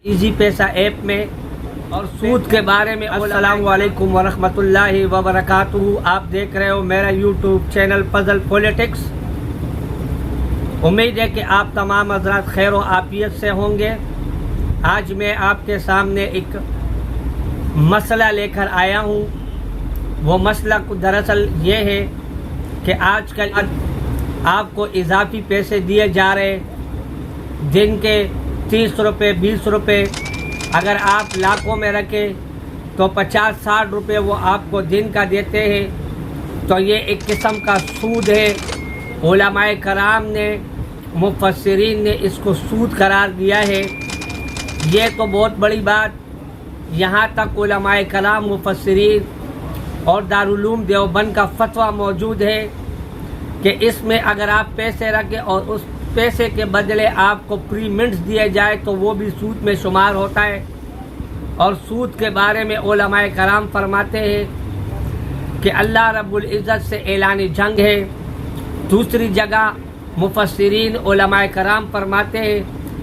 Easy پیسہ app میں اور سود کے بارے میں۔ السلام علیکم ورحمۃ اللہ وبرکاتہ۔ آپ دیکھ رہے ہو میرا یوٹیوب چینل پزل پولیٹکس۔ امید ہے کہ آپ تمام حضرات خیر و عافیت سے ہوں گے۔ آج میں آپ کے سامنے ایک مسئلہ لے کر آیا ہوں۔ وہ مسئلہ دراصل یہ ہے کہ آج کل آپ کو اضافی پیسے دیے جا رہے، دن کے 30 روپے 20 روپے، اگر آپ لاکھوں میں رکھیں تو 50-60 روپے وہ آپ کو دن کا دیتے ہیں۔ تو یہ ایک قسم کا سود ہے۔ علماء کرام نے، مفسرین نے اس کو سود قرار دیا ہے۔ یہ تو بہت بڑی بات، یہاں تک علماء کرام، مفسرین اور دارالعلوم دیوبند کا فتویٰ موجود ہے کہ اس میں اگر آپ پیسے رکھیں اور اس پیسے کے بدلے آپ کو پری منٹس دیے جائے تو وہ بھی سود میں شمار ہوتا ہے۔ اور سود کے بارے میں علماء کرام فرماتے ہیں کہ اللہ رب العزت سے اعلان جنگ ہے۔ دوسری جگہ مفسرین علماء کرام فرماتے ہیں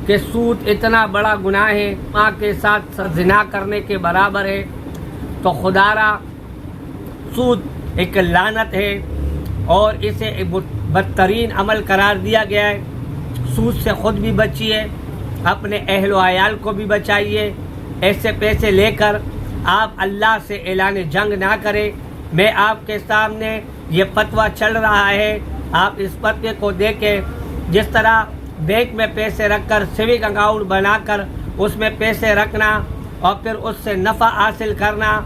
کہ سود اتنا بڑا گناہ ہے، ماں کے ساتھ زنا کرنے کے برابر ہے۔ تو خدا را سود ایک لعنت ہے اور اسے بدترین عمل قرار دیا گیا ہے۔ سود سے خود بھی بچیے، اپنے اہل و عیال کو بھی بچائیے۔ ایسے پیسے لے کر آپ اللہ سے اعلان جنگ نہ کریں۔ میں آپ کے سامنے یہ فتویٰ چل رہا ہے، آپ اس فتوے کو دیکھیں۔ جس طرح بینک میں پیسے رکھ کر سیونگ اکاؤنٹ بنا کر اس میں پیسے رکھنا اور پھر اس سے نفع حاصل کرنا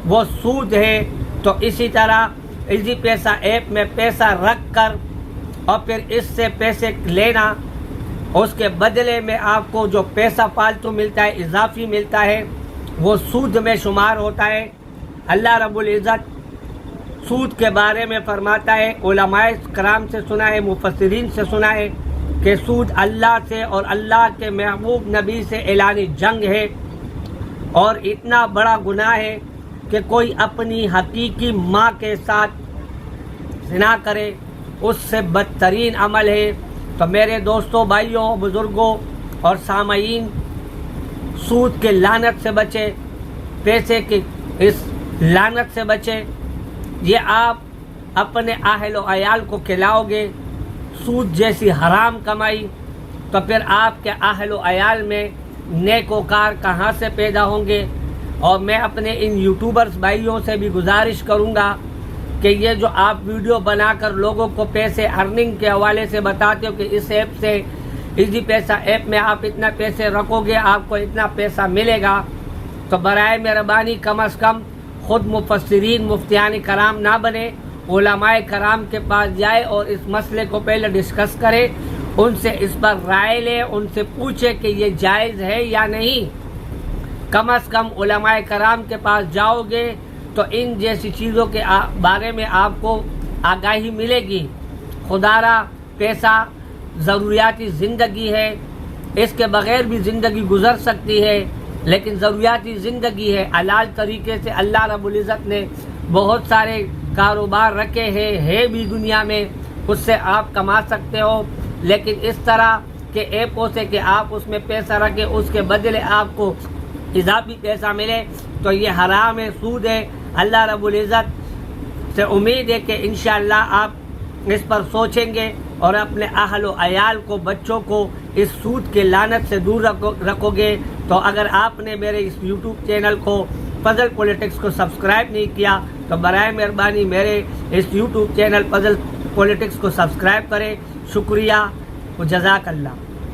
وہ سود ہے، تو اسی طرح ایزی پیسہ ایپ میں پیسہ رکھ کر اور پھر اس سے پیسے لینا، اس کے بدلے میں آپ کو جو پیسہ فالتو ملتا ہے، اضافی ملتا ہے، وہ سود میں شمار ہوتا ہے۔ اللہ رب العزت سود کے بارے میں فرماتا ہے، علماء کرام سے سنا ہے، مفسرین سے سنا ہے کہ سود اللہ سے اور اللہ کے محبوب نبی سے اعلان جنگ ہے اور اتنا بڑا گناہ ہے کہ کوئی اپنی حقیقی ماں کے ساتھ زنا کرے، اس سے بدترین عمل ہے۔ تو میرے دوستوں، بھائیوں، بزرگوں اور سامعین، سود کے لعنت سے بچے، پیسے کی اس لعنت سے بچے۔ یہ آپ اپنے اہل و عیال کو کھلاؤ گے سود جیسی حرام کمائی، تو پھر آپ کے اہل و عیال میں نیک وکار کہاں سے پیدا ہوں گے؟ اور میں اپنے ان یوٹیوبرز بھائیوں سے بھی گزارش کروں گا کہ یہ جو آپ ویڈیو بنا کر لوگوں کو پیسے ارننگ کے حوالے سے بتاتے ہو کہ اس ایپ سے، ایزی پیسہ ایپ میں آپ اتنا پیسے رکھو گے آپ کو اتنا پیسہ ملے گا، تو برائے مہربانی کم از کم خود مفسرین، مفتیان کرام نہ بنے، علماء کرام کے پاس جائے اور اس مسئلے کو پہلے ڈسکس کرے، ان سے اس پر رائے لے، ان سے پوچھے کہ یہ جائز ہے یا نہیں۔ کم از کم علماء کرام کے پاس جاؤ گے تو ان جیسی چیزوں کے بارے میں آپ کو آگاہی ملے گی۔ خدا را پیسہ ضروریاتی زندگی ہے، اس کے بغیر بھی زندگی گزر سکتی ہے، لیکن ضروریاتی زندگی ہے۔ حلال طریقے سے اللہ رب العزت نے بہت سارے کاروبار رکھے ہیں بھی دنیا میں، اس سے آپ کما سکتے ہو، لیکن اس طرح کے ایپوں سے کہ آپ اس میں پیسہ رکھیں، اس کے بدلے آپ کو اضافی پیسہ ملے، تو یہ حرام ہے، سود ہے۔ اللہ رب العزت سے امید ہے کہ انشاءاللہ آپ اس پر سوچیں گے اور اپنے اہل و عیال کو، بچوں کو اس سود کے لعنت سے دور رکھو گے۔ تو اگر آپ نے میرے اس یوٹیوب چینل کو پزل پولیٹکس کو سبسکرائب نہیں کیا تو برائے مہربانی میرے اس یوٹیوب چینل پزل پولیٹکس کو سبسکرائب کریں۔ شکریہ و جزاک اللہ۔